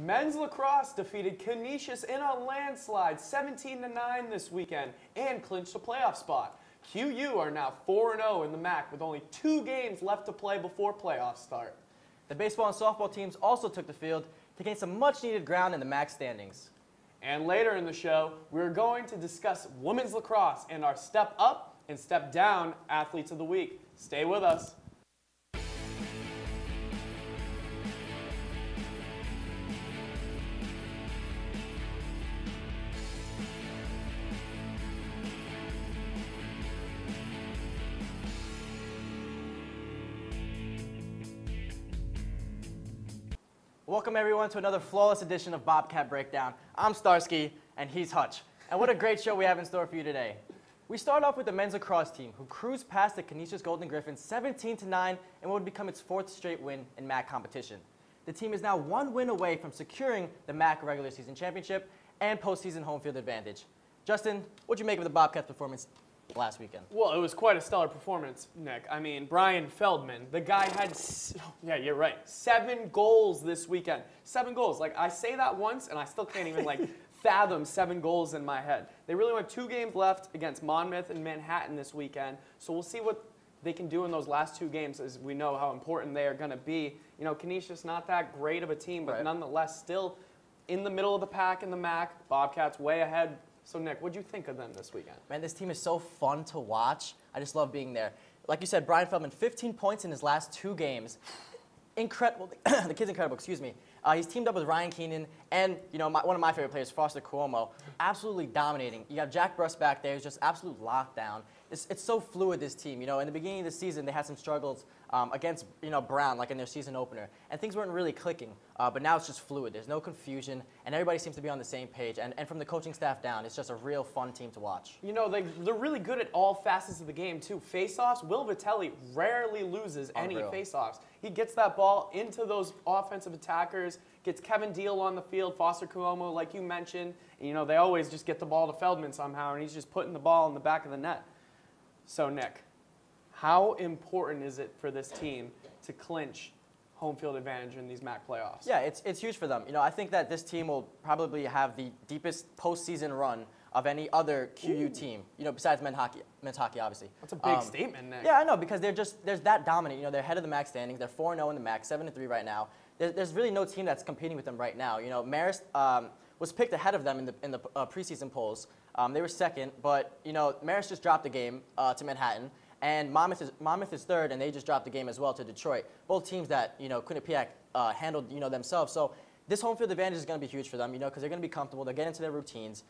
Men's lacrosse defeated Canisius in a landslide 17-9 this weekend and clinched a playoff spot. QU are now 4-0 in the MAAC with only 2 games left to play before playoffs start. The baseball and softball teams also took the field to gain some much-needed ground in the MAAC standings. And later in the show, we're going to discuss women's lacrosse and our step up and step down athletes of the week. Stay with us. Welcome everyone to another flawless edition of Bobcat Breakdown. I'm Starsky and he's Hutch. And what a great show we have in store for you today. We start off with the men's lacrosse team who cruised past the Canisius Golden Griffins 17-9 in what would become its 4th straight win in MAAC competition. The team is now 1 win away from securing the MAAC regular season championship and postseason home field advantage. Justin, what'd you make of the Bobcats' performance last weekend? Well, it was quite a stellar performance, Nick. I mean, Brian Feldman, the guy had, yeah, you're right, 7 goals this weekend. 7 goals. Like, I say that once, and I still can't even, fathom 7 goals in my head. They really went 2 games left against Monmouth and Manhattan this weekend, so we'll see what they can do in those last 2 games, as we know how important they are going to be. You know, Canisius not that great of a team, but nonetheless still in the middle of the pack in the MAAC. Bobcats way ahead. So, Nick, what'd you think of them this weekend? Man, this team is so fun to watch. I just love being there. Like you said, Brian Feldman, 15 points in his last 2 games. Incredible. The kid's incredible, excuse me. He's teamed up with Ryan Keenan and, you know, one of my favorite players, Foster Cuomo. Absolutely dominating. You have Jack Bruss back there who's just absolute lockdown. It's so fluid, this team. You know, in the beginning of the season, they had some struggles against, you know, Brown, like in their season opener. And things weren't really clicking. But now it's just fluid. There's no confusion. And everybody seems to be on the same page. And from the coaching staff down, it's just a real fun team to watch. You know, they're really good at all facets of the game, too. Face-offs, Will Vitelli rarely loses any face-offs. He gets that ball into those offensive attackers, gets Kevin Deal on the field, Foster Cuomo, like you mentioned. And, you know, they always just get the ball to Feldman somehow, and he's just putting the ball in the back of the net. So, Nick, how important is it for this team to clinch home field advantage in these MAAC playoffs? Yeah, it's huge for them. You know, I think that this team will probably have the deepest postseason run of any other QU team, you know, besides men's hockey, obviously. That's a big statement, Nick. Yeah, I know, because they're that dominant. You know, they're ahead of the MAAC standings. They're 4-0 in the MAAC, 7-3 right now. There's really no team that's competing with them right now. You know, Marist was picked ahead of them in the preseason polls. They were 2nd, but, you know, Marist just dropped the game to Manhattan. And Monmouth is 3rd, and they just dropped the game as well to Detroit. Both teams that, you know, Quinnipiac handled, you know, themselves. So this home field advantage is going to be huge for them, you know, because they're going to be comfortable. They'll get into their routines.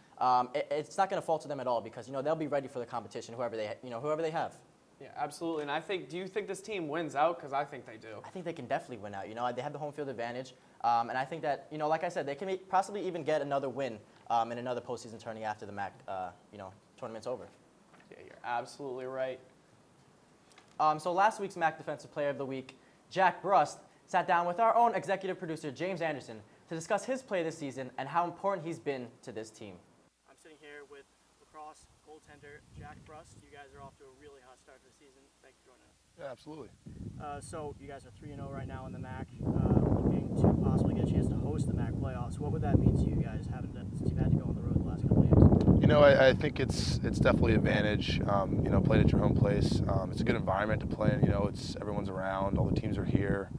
It's not going to fall to them at all because, you know, they'll be ready for the competition, whoever they have. Yeah, absolutely. And do you think this team wins out? Because I think they do. I think they can definitely win out. You know, they have the home field advantage. And I think that, you know, like I said, they can possibly even get another win in another postseason tourney after the MAAC, you know, tournament's over. Yeah, you're absolutely right. So last week's MAAC Defensive Player of the Week, Jack Bruss, sat down with our own executive producer, James Anderson, to discuss his play this season and how important he's been to this team. I'm sitting here with lacrosse goaltender Jack Bruss. You guys are off to a really hot start to the season. Thanks for joining us. Yeah, absolutely. So you guys are 3-0 right now in the MAAC, looking to possibly get a chance to host the MAAC playoffs. What would that mean to you guys, since you've had to go on the road the last couple of years? You know, I think it's definitely an advantage. You know, playing at your home place. It's a good environment to play in. You know, everyone's around, all the teams are here,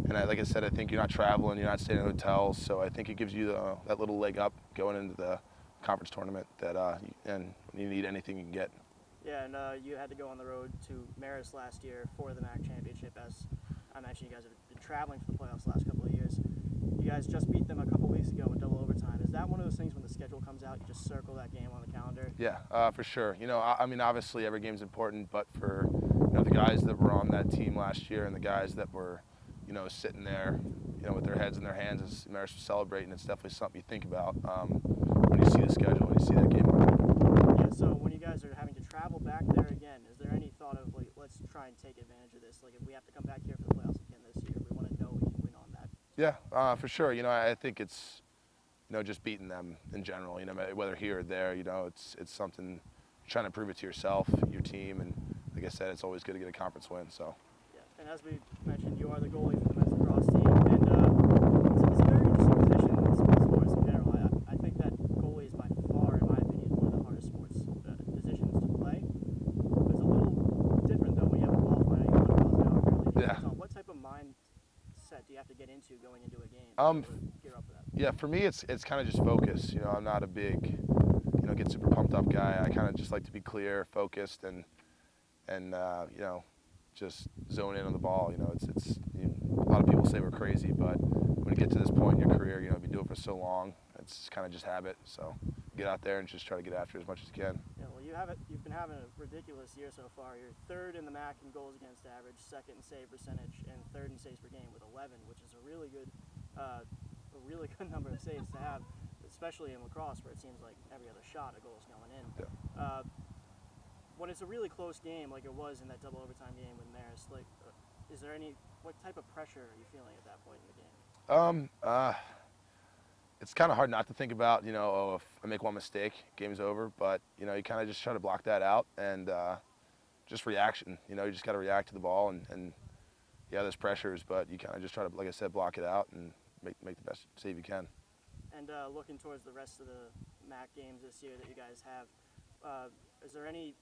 and like I said, I think you're not traveling, you're not staying in hotels, so I think it gives you that little leg up going into the conference tournament. And when you need anything, you can get. Yeah, and you had to go on the road to Marist last year for the MAAC championship. As I mentioned, you guys have been traveling for the playoffs the last couple of years. You guys just beat them a couple weeks ago in double overtime. Is that one of those things when the schedule comes out, you just circle that game on the calendar? Yeah, for sure. You know, I mean, obviously every game's important, but for, you know, the guys that were on that team last year and the guys that were, you know, sitting there, you know, with their heads in their hands as Marist was celebrating, it's definitely something you think about when you see the schedule, when you see that game. Yeah, so when you guys are having to travel back there again, is there any thought of, like, let's try and take advantage of this? Like, if we have to come back here for the playoffs again this year, we want to know we can win on that. Yeah, for sure. You know, I think it's, you know, just beating them in general. You know, whether here or there, you know, it's something, trying to prove it to yourself, your team, and like I said, it's always good to get a conference win. So. Yeah, and as we mentioned, you are the goalie for the men's lacrosse team, and it's a very interesting position a game? Gear up for that. Yeah, for me, it's kind of just focus. You know, I'm not a big, get super pumped up guy. I kind of just like to be clear, focused, and just zone in on the ball. You know, it's a lot of people say we're crazy, but when you get to this point in your career, you've been doing it for so long, it's kind of just habit. So get out there and just try to get after it as much as you can. Yeah, well, you've been having a ridiculous year so far. You're third in the MAAC in goals against average, second in save percentage, and third in saves per game with 11, which is a really good number of saves to have, especially in lacrosse where it seems like every other shot a goal is going in. Yeah. When it's a really close game like it was in that double overtime game with Marist, what type of pressure are you feeling at that point in the game? It's kind of hard not to think about, if I make one mistake, game's over. But, you kind of just try to block that out and just reaction. You just got to react to the ball. And yeah, there's pressures, but you kind of just try to, like I said, block it out and make the best save you can. And looking towards the rest of the MAAC games this year that you guys have, is there any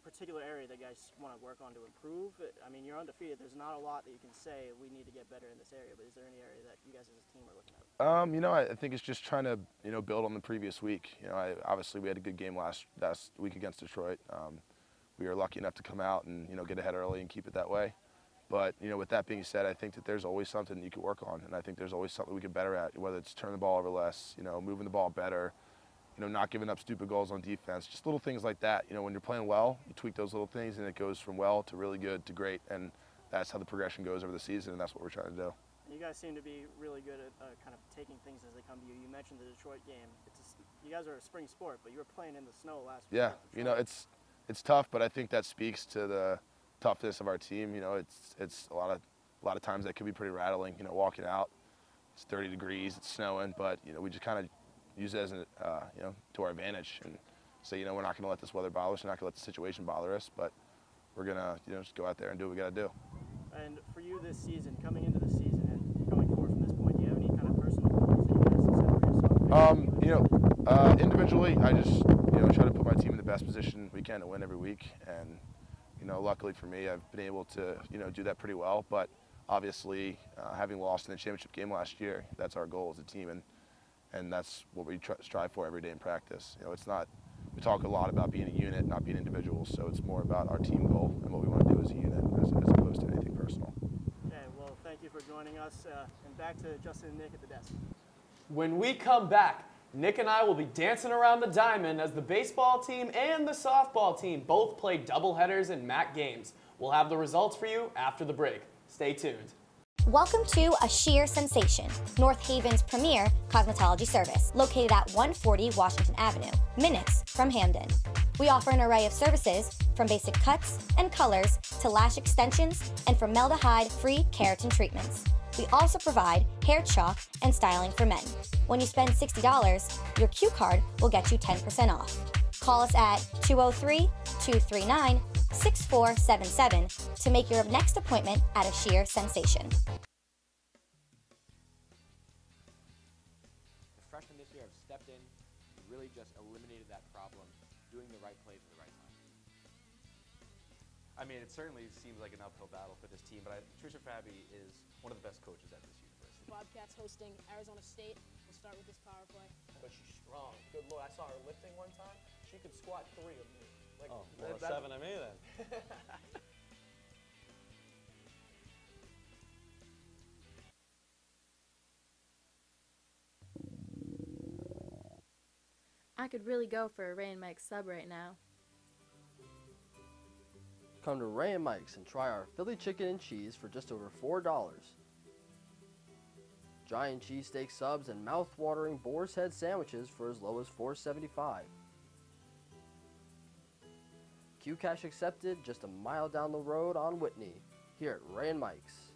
particular area that you guys want to work on to improve? I mean, you're undefeated. There's not a lot that you can say we need to get better in this area, but is there any area that you guys as a team are looking at? I think it's just trying to, build on the previous week. Obviously we had a good game last week against Detroit. We were lucky enough to come out and, get ahead early and keep it that way. But, with that being said, I think that there's always something you can work on, and I think there's always something we can better at, whether it's turning the ball over less, moving the ball better, not giving up stupid goals on defense, just little things like that. When you're playing well, you tweak those little things, and it goes from well to really good to great, and that's how the progression goes over the season, and that's what we're trying to do. You guys seem to be really good at kind of taking things as they come to you. You mentioned the Detroit game. You guys are a spring sport, but you were playing in the snow last week. Yeah, it's tough, but I think that speaks to the toughness of our team. It's a lot of times that could be pretty rattling. Walking out, it's 30 degrees, it's snowing, but we just kind of use it as to our advantage and say, we're not going to let this weather bother us, we're not going to let the situation bother us, but we're going to just go out there and do what we got to do. And for you this season, coming into the season and going forward from this point, do you have any kind of personal goals that you guys set for yourself? Individually, I just try to put my team in the best position we can to win every week, and luckily for me, I've been able to do that pretty well. But obviously, having lost in the championship game last year, that's our goal as a team, and that's what we strive for every day in practice. It's not. We talk a lot about being a unit, not being individuals. So it's more about our team goal and what we want to do as a unit, as opposed to anything personal. Okay. Well, thank you for joining us, and back to Justin and Nick at the desk. When we come back, Nick and I will be dancing around the diamond as the baseball team and the softball team both play doubleheaders in MAAC games. We'll have the results for you after the break. Stay tuned. Welcome to A Sheer Sensation, North Haven's premier cosmetology service, located at 140 Washington Avenue, minutes from Hamden. We offer an array of services, from basic cuts and colors to lash extensions and formaldehyde-free keratin treatments. We also provide hair chalk and styling for men. When you spend $60, your Q card will get you 10% off. Call us at 203-239-6477 to make your next appointment at A Sheer Sensation. The freshmen this year have stepped in and really just eliminated that problem, doing the right plays at the right time. I mean, it certainly seems like an uphill battle for this team, but Tricia Fabi is one of the best coaches at this university. Bobcats hosting Arizona State. We'll start with this power play. But she's strong. Good Lord, I saw her lifting one time. She could squat 3 of me. Like, oh, well, 7 of me then. I could really go for a Ray and Mike sub right now. Come to Ray and Mike's and try our Philly chicken and cheese for just over $4. Giant cheesesteak subs and mouth-watering boar's head sandwiches for as low as $4.75. Q-Cash accepted just a mile down the road on Whitney, here at Ray and Mike's.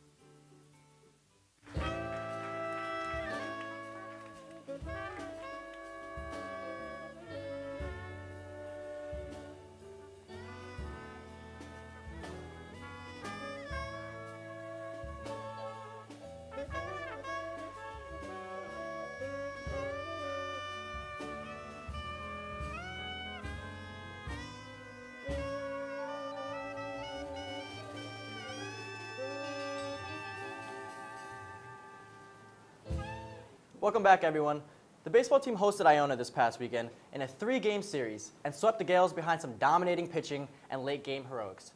Welcome back, everyone. The baseball team hosted Iona this past weekend in a 3-game series and swept the Gales behind some dominating pitching and late-game heroics.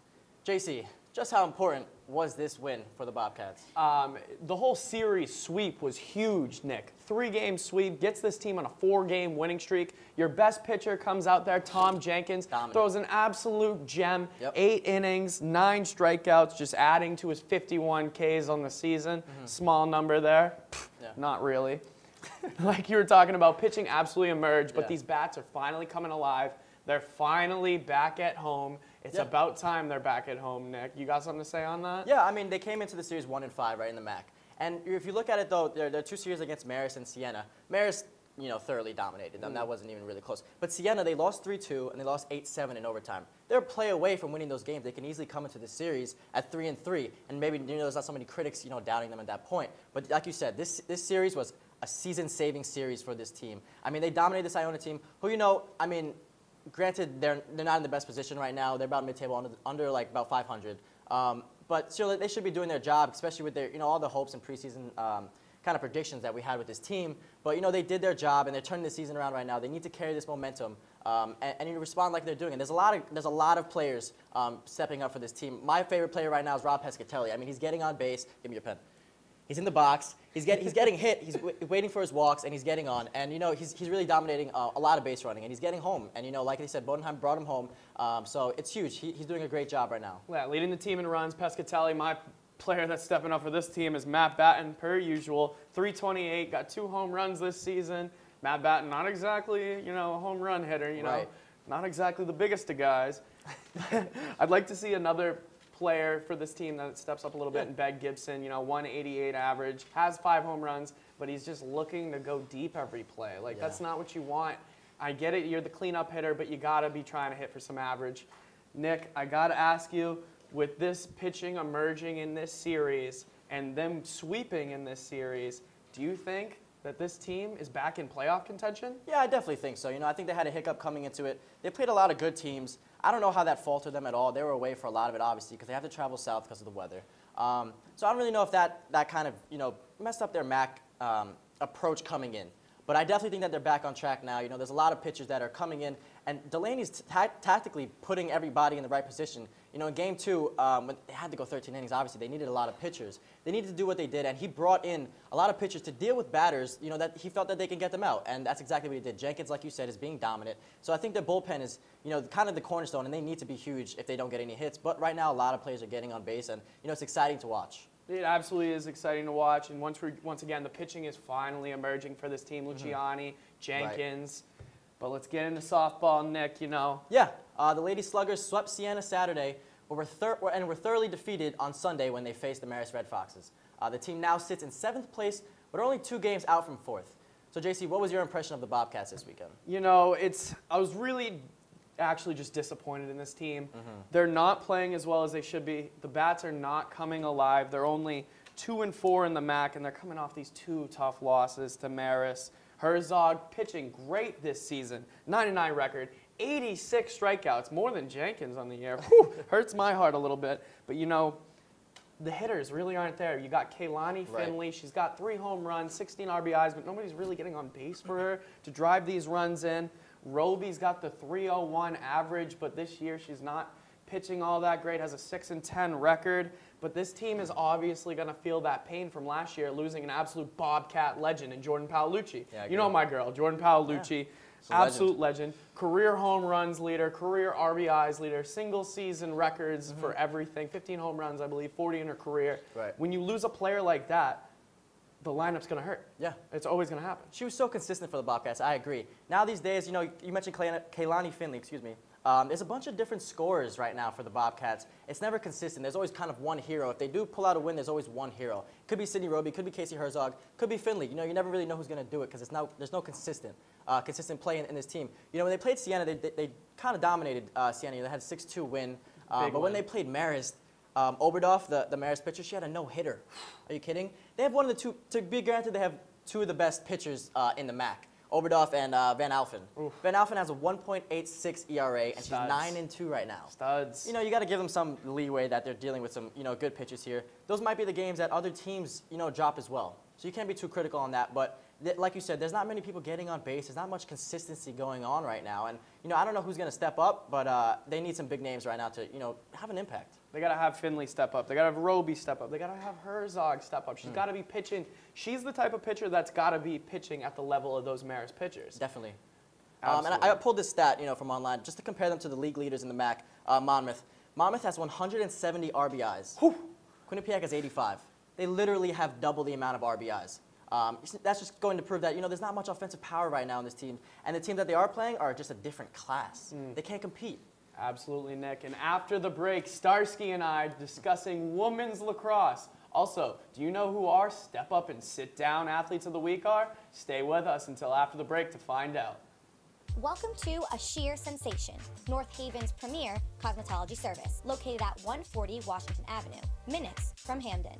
JC, just how important was this win for the Bobcats? The whole series sweep was huge, Nick. 3-game sweep, gets this team on a 4-game winning streak. Your best pitcher comes out there, Tom Jenkins, throws an absolute gem. 8 innings, 9 strikeouts, just adding to his 51 Ks on the season. Small number there. Not really. Like you were talking about, pitching absolutely emerged, but these bats are finally coming alive. They're finally back at home. It's about time they're back at home, Nick. You got something to say on that? Yeah, I mean, they came into the series 1-5, right, in the MAAC. And if you look at it, though, there are 2 series against Marist and Siena. Marist, you know, thoroughly dominated them. That wasn't even really close. But Siena, they lost 3-2, and they lost 8-7 in overtime. They're a play away from winning those games. They can easily come into the series at 3-3, and maybe, you know, there's not so many critics, you know, doubting them at that point. But like you said, this series was a season-saving series for this team. I mean, they dominated this Iona team, who, you know, I mean, granted, they're not in the best position right now. They're about mid-table, under like about 500. But still, they should be doing their job, especially with their, you know, all the hopes and preseason kind of predictions that we had with this team. But, you know, they did their job, and they're turning the season around right now. They need to carry this momentum and you respond like they're doing. And there's a lot of players stepping up for this team. My favorite player right now is Rob Pescatelli. I mean, he's getting on base. Give me your pen. He's in the box. He's getting hit. He's waiting for his walks, and he's getting on. And, you know, he's really dominating a lot of base running, and he's getting home. And, you know, like they said, Bodenheim brought him home. So it's huge. He's doing a great job right now. Yeah, leading the team in runs, Pescatelli. My player that's stepping up for this team is Matt Batten, per usual. 328, got 2 home runs this season. Matt Batten, not exactly, you know, a home run hitter, you know. Not exactly the biggest of guys. I'd like to see another player for this team that steps up a little bit, and Beg Gibson, you know, 188 average, has 5 home runs, but he's just looking to go deep every play. Like, that's not what you want. I get it, you're the cleanup hitter, but you got to be trying to hit for some average. Nick, I got to ask you, with this pitching emerging in this series and them sweeping in this series, do you think that this team is back in playoff contention? Yeah, I definitely think so. You know, I think they had a hiccup coming into it. They played a lot of good teams. I don't know how that faltered them at all. They were away for a lot of it, obviously, because they have to travel south because of the weather. So I don't really know if that kind of, you know, messed up their MAAC approach coming in. But I definitely think that they're back on track now. You know, there's a lot of pitchers that are coming in, and Delaney's tactically putting everybody in the right position. You know, in Game 2, when they had to go 13 innings, obviously they needed a lot of pitchers. They needed to do what they did, and he brought in a lot of pitchers to deal with batters, you know, that he felt that they can get them out, and that's exactly what he did. Jenkins, like you said, is being dominant. So I think their bullpen is, you know, kind of the cornerstone, and they need to be huge if they don't get any hits. But right now, a lot of players are getting on base, and, you know, it's exciting to watch. It absolutely is exciting to watch, and once again, the pitching is finally emerging for this team. Luciani, Jenkins. But let's get into softball, Nick, you know. Yeah, the Lady Sluggers swept Siena Saturday, but were thoroughly defeated on Sunday when they faced the Marist Red Foxes. The team now sits in 7th place, but are only 2 games out from 4th. So, JC, what was your impression of the Bobcats this weekend? You know, I was really actually just disappointed in this team. They're not playing as well as they should be. The bats are not coming alive. They're only 2-4 in the MAAC, and they're coming off these 2 tough losses to Marist. Herzog pitching great this season, 99 record, 86 strikeouts, more than Jenkins on the year. Whew, hurts my heart a little bit. But, you know, the hitters really aren't there. You got Kaylani Finley. She's got 3 home runs, 16 RBIs, but nobody's really getting on base for her to drive these runs in. Roby's got the 301 average, but this year she's not pitching all that great, has a 6-10 record. But this team is obviously going to feel that pain from last year, losing an absolute Bobcat legend in Jordan Paolucci. Yeah, you know my girl, Jordan Paolucci, absolute legend. Career home runs leader, career RBIs leader, single season records for everything, 15 home runs, I believe, 40 in her career. When you lose a player like that, the lineup's going to hurt. Yeah. It's always going to happen. She was so consistent for the Bobcats, I agree. Now these days, you know, you mentioned Kaylani Finley, excuse me. There's a bunch of different scorers right now for the Bobcats. It's never consistent. There's always kind of one hero. If they do pull out a win, there's always one hero. Could be Sydney Roby, could be Casey Herzog, could be Finley. You know, you never really know who's going to do it because there's no consistent play in this team. You know, when they played Siena, they kind of dominated Siena. They had a 6-2 win. But when they played Marist, Oberdorf, the Marist pitcher, she had a no-hitter. Are you kidding? They have one of the 2, to be granted, they have 2 of the best pitchers in the MAAC, Oberdorf and Van Alphen. Van Alphen has a 1.86 ERA, and she's 9-2 right now. Studs. You know, you got to give them some leeway that they're dealing with some, you know, good pitchers here. Those might be the games that other teams, you know, drop as well. So you can't be too critical on that. But like you said, there's not many people getting on base. There's not much consistency going on right now. And, I don't know who's going to step up, but they need some big names right now to, have an impact. They got to have Finley step up. They got to have Roby step up. They got to have Herzog step up. She's got to be pitching. She's the type of pitcher that's got to be pitching at the level of those Marist pitchers. Definitely. And I pulled this stat, from online, just to compare them to the league leaders in the MAAC, Monmouth. Monmouth has 170 RBIs. Whew. Quinnipiac has 85. They literally have double the amount of RBIs. That's just going to prove that, there's not much offensive power right now in this team. And the team that they are playing are just a different class. They can't compete. Absolutely, Nick. And after the break, Starsky and I discussing women's lacrosse. Also, do you know who our step up and sit down athletes of the week are? Stay with us until after the break to find out. Welcome to A Sheer Sensation, North Haven's premier cosmetology service, located at 140 Washington Avenue, minutes from Hamden.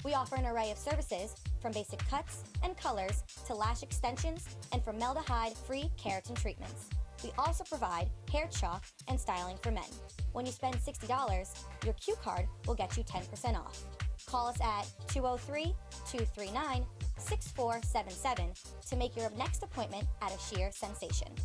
We offer an array of services, from basic cuts and colors to lash extensions and formaldehyde-free keratin treatments. We also provide hair chalk and styling for men. When you spend $60, your Q card will get you 10% off. Call us at 203-239-6477 to make your next appointment at A Sheer Sensation.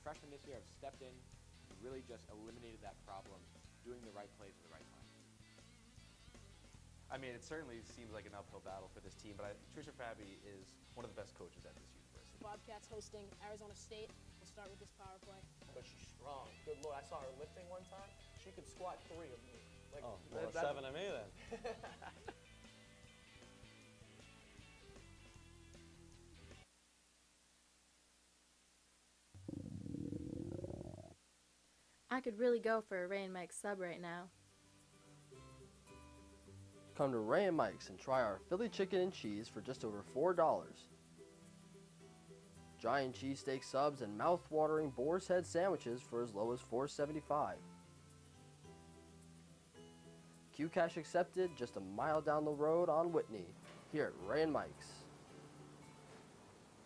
Freshmen this year have stepped in and really just eliminated that problem, doing the right plays at the right time. I mean, it certainly seems like an uphill battle for this team, but Tricia Fabi is one of the best coaches at this university. Bobcats hosting Arizona State. We'll start with this power play. But she's strong. Good Lord, I saw her lifting one time. She could squat 3 of me. Like, well, 7 of me then. I could really go for a Ray and Mike sub right now. Come to Ray and Mike's and try our Philly chicken and cheese for just over $4. Giant cheesesteak subs and mouth-watering boar's head sandwiches for as low as $4.75. Q Cash accepted just a mile down the road on Whitney, here at Ray and Mike's.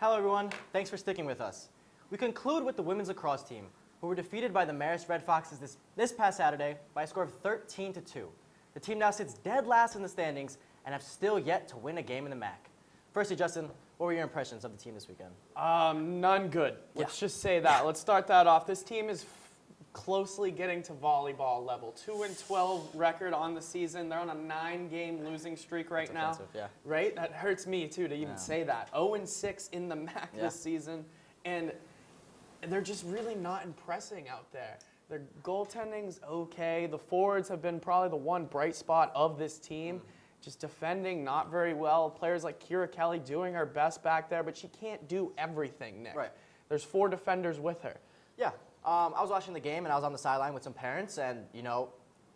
Hello everyone, thanks for sticking with us. We conclude with the women's lacrosse team, who were defeated by the Marist Red Foxes this past Saturday by a score of 13-2. The team now sits dead last in the standings and have still yet to win a game in the MAAC. Firstly, Justin, what were your impressions of the team this weekend? None good. Let's just say that. Let's start that off. This team is closely getting to volleyball level. 2-12 record on the season. They're on a 9-game losing streak right now. Offensive, yeah. Right? That hurts me too to even say that. 0-6 in the MAAC this season, and they're just really not impressing out there. Their goaltending's okay. The forwards have been probably the one bright spot of this team. Just defending not very well. Players like Kira Kelly doing her best back there, but she can't do everything, Nick. Right. There's 4 defenders with her. Yeah. I was watching the game, and I was on the sideline with some parents, and,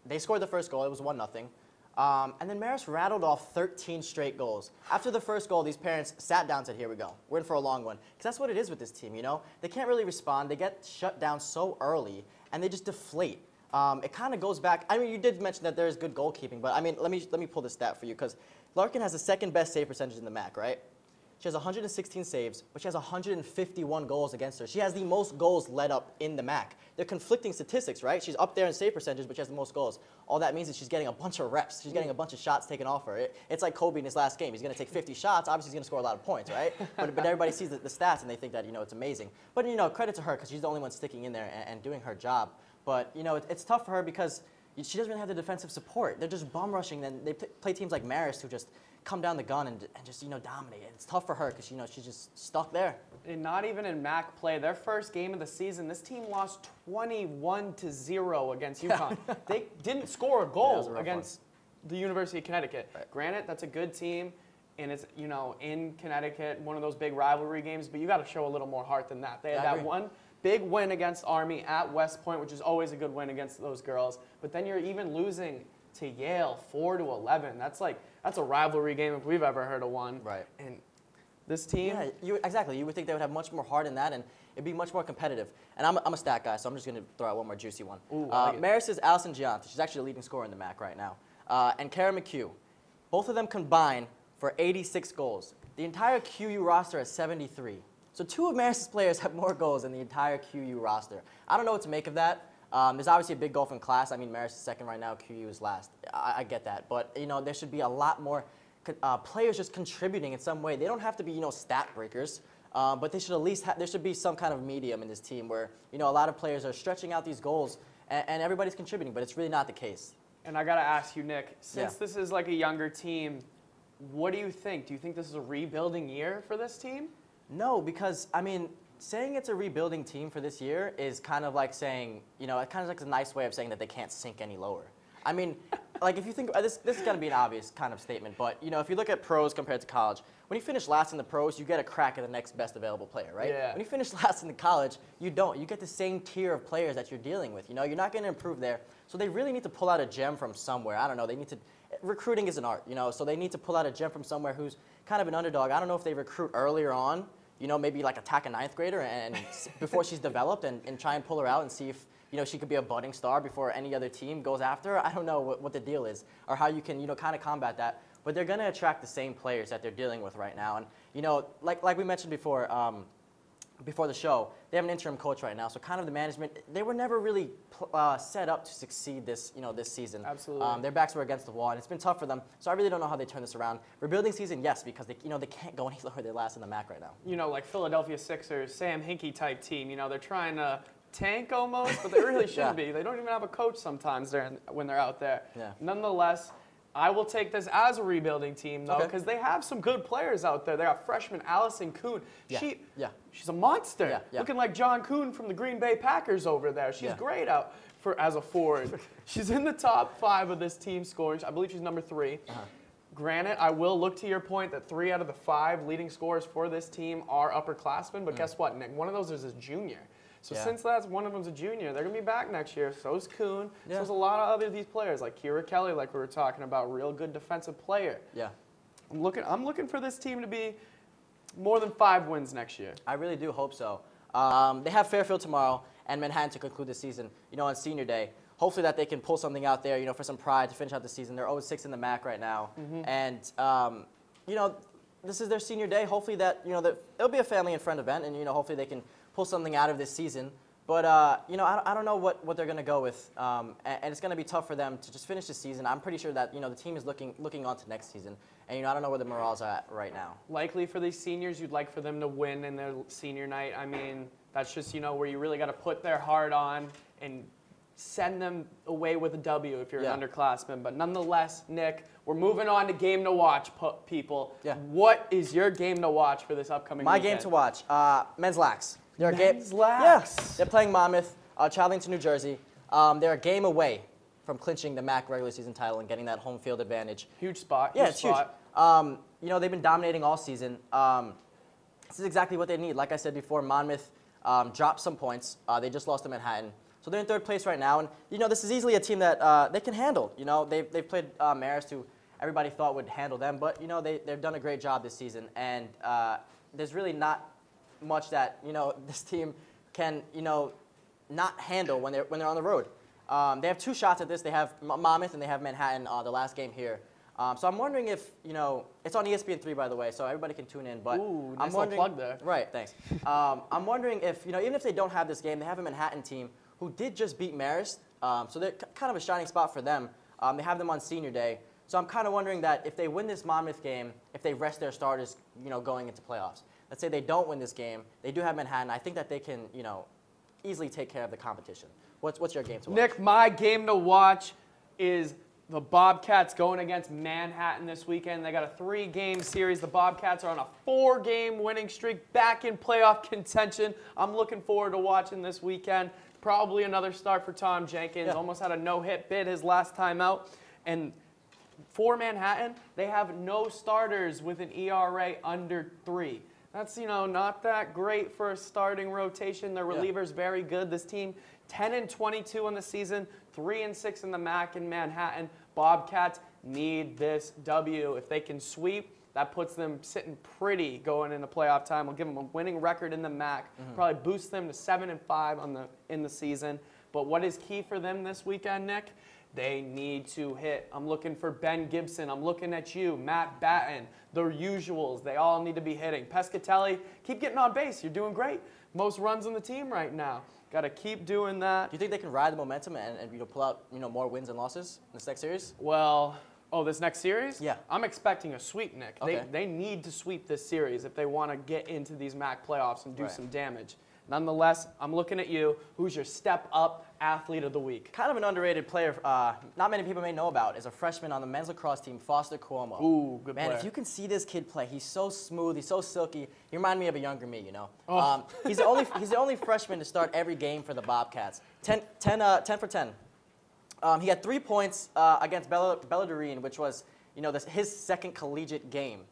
they scored the first goal. It was 1-0. And then Marist rattled off 13 straight goals. After the first goal, these parents sat down and said, here we go. We're in for a long one. Because that's what it is with this team, They can't really respond. They get shut down so early, and they just deflate. It kind of goes back. I mean, you did mention that there is good goalkeeping, but, I mean, let me pull this stat for you, because Larkin has the second best save percentage in the MAAC, right? She has 116 saves, but she has 151 goals against her. She has the most goals led up in the MAAC. They're conflicting statistics, right? She's up there in save percentage, but she has the most goals. All that means is she's getting a bunch of reps. She's getting a bunch of shots taken off her. It's like Kobe in his last game. He's going to take 50 shots. Obviously, he's going to score a lot of points, right? but everybody sees the stats, and they think that, it's amazing. But, credit to her, because she's the only one sticking in there and doing her job. But, it's tough for her because she doesn't really have the defensive support. They're just bum rushing. Then they play teams like Marist who just come down the gun and just, dominate. And it's tough for her because, she's just stuck there. And not even in MAAC play. Their first game of the season, this team lost 21-0 against UConn. They didn't score a goal against the University of Connecticut. Right. Granted, that's a good team, and it's, in Connecticut, one of those big rivalry games, but you got to show a little more heart than that. They had that one Big win against Army at West Point, which is always a good win against those girls. But then you're even losing to Yale 4-11. That's a rivalry game if we've ever heard of one. Right. And this team. Yeah, exactly. You would think they would have much more heart in that, and it'd be much more competitive. And I'm a stat guy, so I'm just going to throw out one more juicy one. Ooh, I like it. Marist's Allison Gianti. She's actually the leading scorer in the MAAC right now. And Kara McHugh. Both of them combine for 86 goals. The entire QU roster has 73. So 2 of Marist's players have more goals than the entire QU roster. I don't know what to make of that. There's obviously a big gulf in class. I mean, Marist is second right now, QU is last. I get that. But, there should be a lot more players just contributing in some way. They don't have to be, stat breakers. But they should at least there should be some kind of medium in this team where, a lot of players are stretching out these goals and everybody's contributing, but it's really not the case. And I got to ask you, Nick, since this is like a younger team, what do you think? Do you think this is a rebuilding year for this team? No, because, I mean, saying it's a rebuilding team for this year is kind of like saying, it kind of like a nice way of saying that they can't sink any lower. I mean, like if you think, this is going to be an obvious kind of statement, but, if you look at pros compared to college, when you finish last in the pros, you get a crack at the next best available player, right? Yeah. When you finish last in the college, you don't. You get the same tier of players that you're dealing with. You're not going to improve there. So they really need to pull out a gem from somewhere. I don't know. They need to, recruiting is an art, so they need to pull out a gem from somewhere who's kind of an underdog. I don't know if they recruit earlier on, maybe like attack a 9th grader and before she's developed and try and pull her out and see if, she could be a budding star before any other team goes after her. I don't know what the deal is or how you can, kind of combat that. But they're going to attract the same players that they're dealing with right now. And, like we mentioned before the show, they have an interim coach right now. So kind of the management, they were never really set up to succeed this season. Absolutely. Their backs were against the wall, and it's been tough for them. So I really don't know how they turn this around. Rebuilding season, yes, because they can't go any lower. They're last in the MAAC right now. Like Philadelphia Sixers, Sam Hinkie type team. They're trying to tank almost, but they really shouldn't be. They don't even have a coach sometimes when they're out there. Yeah. Nonetheless, I will take this as a rebuilding team, though, because they have some good players out there. They got freshman Allison Kuhn. She's a monster, looking like John Kuhn from the Green Bay Packers over there. She's great out as a forward. She's in the top 5 of this team scoring. I believe she's number 3. Granted, I will look to your point that 3 out of the 5 leading scorers for this team are upperclassmen, but guess what, Nick? One of those is a junior. So since one of them's a junior, they're going to be back next year. So's Kuhn. So's a lot of other these players, like Kira Kelly, like we were talking about, real good defensive player. Yeah. I'm looking for this team to be more than 5 wins next year. I really do hope so. They have Fairfield tomorrow and Manhattan to conclude the season, on senior day. Hopefully that they can pull something out there, for some pride to finish out the season. They're 0-6 in the MAAC right now. And, this is their senior day. Hopefully that, it'll be a family and friend event, and, hopefully they can pull something out of this season. But, I don't know what they're going to go with. And it's going to be tough for them to just finish the season. I'm pretty sure that, the team is looking on to next season. And, I don't know where the morale's at right now. Likely for these seniors, you'd like for them to win in their senior night. I mean, that's just, where you really got to put their heart on and send them away with a W if you're an underclassman. But nonetheless, Nick, we're moving on to game to watch, people. Yeah. What is your game to watch for this upcoming weekend? My game to watch, men's lax. Men's lax. Yeah, they're playing Monmouth, traveling to New Jersey. They're a game away from clinching the MAAC regular season title and getting that home field advantage. Huge spot. Yeah, it's huge. They've been dominating all season. This is exactly what they need. Like I said before, Monmouth dropped some points. They just lost to Manhattan. So they're in 3rd place right now. And, this is easily a team that they can handle. They've played Marist, who everybody thought would handle them. But, they've done a great job this season. And there's really not much that, this team can, not handle when they're on the road. They have 2 shots at this. They have Monmouth and they have Manhattan the last game here. So I'm wondering if, it's on ESPN3, by the way, so everybody can tune in. But ooh, nice I'm wondering, little plug there. Right, thanks. I'm wondering if, even if they don't have this game, they have a Manhattan team who did just beat Marist. So they're kind of a shining spot for them. They have them on senior day. So I'm kind of wondering that if they win this Monmouth game, if they rest their starters, going into playoffs. Let's say they don't win this game. They do have Manhattan. I think that they can, easily take care of the competition. What's your game to watch? Nick, my game to watch is the Bobcats going against Manhattan this weekend. They got a 3-game series. The Bobcats are on a 4-game winning streak, back in playoff contention. I'm looking forward to watching this weekend. Probably another start for Tom Jenkins. Almost had a no-hit bid his last time out. And for Manhattan, they have no starters with an ERA under 3. That's, not that great for a starting rotation. Their relievers very good. This team, 10-22 in the season, 3-6 in the MAAC in Manhattan. Bobcats need this W. If they can sweep, that puts them sitting pretty going into playoff time. We'll give them a winning record in the MAAC. Probably boost them to 7-5 in the season. But what is key for them this weekend, Nick? They need to hit. I'm looking for Ben Gibson. I'm looking at you, Matt Batten, the usuals. They all need to be hitting. Pescatelli, keep getting on base. You're doing great. Most runs on the team right now. Got to keep doing that. Do you think they can ride the momentum and pull out more wins and losses in this next series? Well, this next series? Yeah. I'm expecting a sweep, Nick. Okay. They need to sweep this series if they want to get into these MAAC playoffs and do some damage. Nonetheless, I'm looking at you. Who's your step-up athlete of the week? Kind of an underrated player, not many people may know about, is a freshman on the men's lacrosse team, Foster Cuomo. Ooh, good player. Man, if you can see this kid play, he's so smooth, he's so silky. He reminds me of a younger me, Oh. He's the only freshman to start every game for the Bobcats. 10 for 10. He had 3 points against Belladurine, which was his second collegiate game.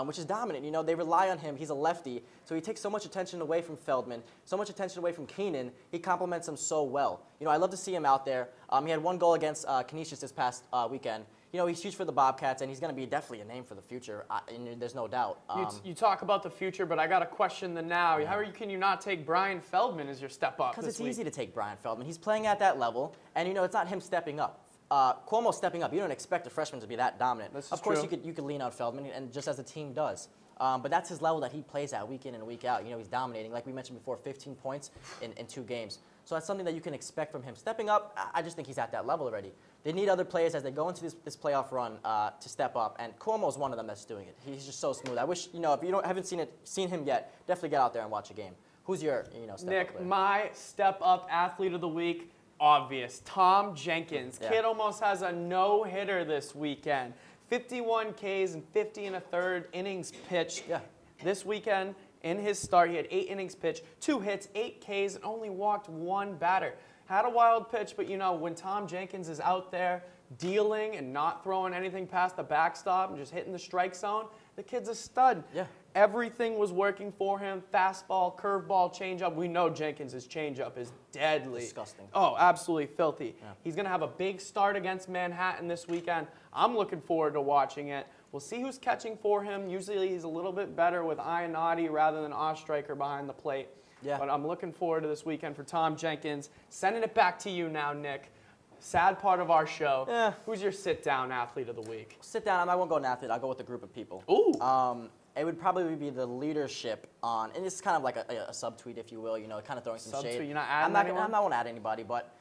Which is dominant. They rely on him. He's a lefty, so he takes so much attention away from Feldman, so much attention away from Keenan. He complements him so well. I love to see him out there. He had 1 goal against Canisius this past weekend. He's huge for the Bobcats, and he's going to be definitely a name for the future, and there's no doubt. You talk about the future, but I got to question the now. How can you not take Brian Feldman as your step-up Because this it's week? easy to take Brian Feldman. He's playing at that level, and it's not him stepping up. Cuomo's stepping up. You don't expect a freshman to be that dominant. Of course, you could lean on Feldman, and just as the team does. But that's his level that he plays at week in and week out. He's dominating. Like we mentioned before, 15 points in 2 games. So that's something that you can expect from him. Stepping up, I just think he's at that level already. They need other players as they go into this playoff run to step up, and Cuomo's one of them that's doing it. He's just so smooth. I wish, if you haven't seen him yet, definitely get out there and watch a game. Who's your, step-up Nick, player? my step-up athlete of the week, obvious, Tom Jenkins. Yeah. Kid almost has a no-hitter this weekend. 51 Ks and 50 1/3 innings pitched. Yeah. This weekend, in his start, he had 8 innings pitched, 2 hits, 8 Ks, and only walked 1 batter. Had a wild pitch, but when Tom Jenkins is out there dealing and not throwing anything past the backstop and just hitting the strike zone, the kid's a stud. Yeah. Everything was working for him. Fastball, curveball, changeup. We know Jenkins' changeup is deadly. Disgusting. Oh, absolutely filthy. Yeah. He's going to have a big start against Manhattan this weekend. I'm looking forward to watching it. We'll see who's catching for him. Usually he's a little bit better with Ionati rather than Ostreicher behind the plate. Yeah. But I'm looking forward to this weekend for Tom Jenkins. Sending it back to you now, Nick. Sad part of our show. Yeah. Who's your sit-down athlete of the week? Sit down. I won't go an athlete. I'll go with a group of people. Ooh. It would probably be the leadership on, and it's kind of like a subtweet, if you will, kind of throwing some shade. Subtweet, you're not adding anyone? I'm not going to add anybody, but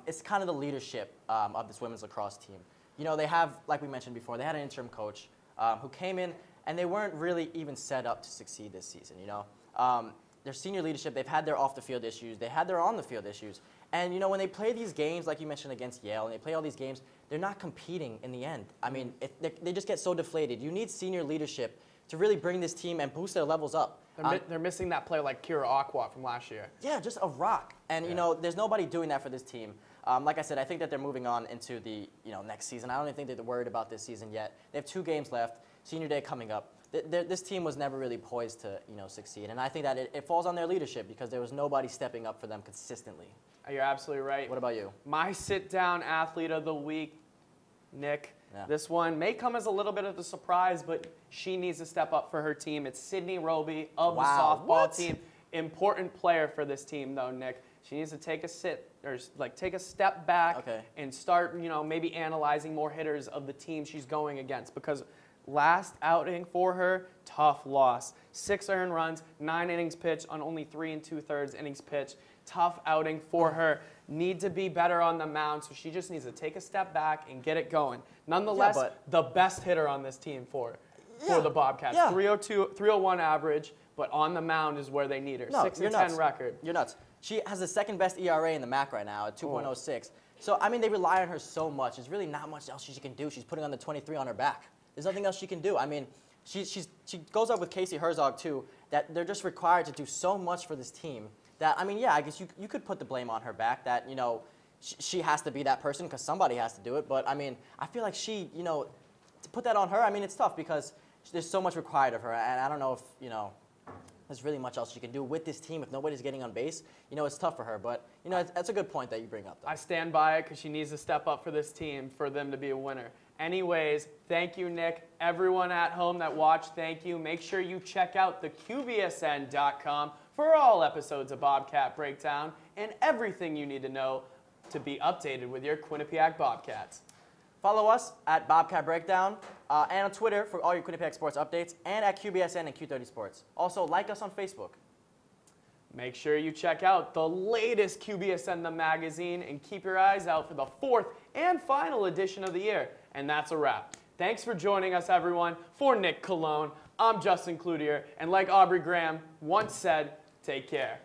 it's kind of the leadership of this women's lacrosse team. They have, like we mentioned before, they had an interim coach who came in, and they weren't really even set up to succeed this season, Their senior leadership, they've had their off-the-field issues, they had their on-the-field issues. And, when they play these games, like you mentioned against Yale, and they play all these games, they're not competing in the end. I mean, they just get so deflated. You need senior leadership to really bring this team and boost their levels up. They're missing that play like Kira Aqua from last year. Yeah, just a rock. And, there's nobody doing that for this team. Like I said, I think that they're moving on into the, next season. I don't even think they're worried about this season yet. They have 2 games left, senior day coming up. This team was never really poised to, succeed. And I think that it falls on their leadership because there was nobody stepping up for them consistently. You're absolutely right. What about you? My sit-down athlete of the week, Nick. Yeah. This one may come as a little bit of a surprise, but she needs to step up for her team. It's Sydney Roby of the softball team. Important player for this team, though, Nick. She needs to take a step back and start, maybe analyzing more hitters of the team she's going against. Because last outing for her, tough loss. 6 earned runs, 9 innings pitched on only 3 2/3 innings pitched. Tough outing for her. Need to be better on the mound, so she just needs to take a step back and get it going. Nonetheless, the best hitter on this team for the Bobcats. 301 average, but on the mound is where they need her. 6-10 record. You're nuts. She has the second best ERA in the MAAC right now at 2.06. So, I mean, they rely on her so much. There's really not much else she can do. She's putting on the 23 on her back. There's nothing else she can do. I mean, she goes up with Casey Herzog, too, that they're just required to do so much for this team that, I mean, yeah, I guess you could put the blame on her back that, she has to be that person because somebody has to do it. But, I mean, I feel like she, to put that on her, I mean, it's tough because there's so much required of her. And I don't know if, there's really much else she can do with this team if nobody's getting on base. You know, it's tough for her, but, you know, that's a good point that you bring up, though. I stand by it because she needs to step up for this team for them to be a winner. Anyways, thank you, Nick. Everyone at home that watched, thank you. Make sure you check out theqbsn.com for all episodes of Bobcat Breakdown and everything you need to know to be updated with your Quinnipiac Bobcats. Follow us at Bobcat Breakdown and on Twitter for all your Quinnipiac sports updates and at QBSN and Q30 Sports. Also, like us on Facebook. Make sure you check out the latest QBSN the magazine and keep your eyes out for the 4th and final edition of the year. And that's a wrap. Thanks for joining us, everyone. For Nick Cologne, I'm Justin Cloutier, and like Aubrey Graham once said, take care.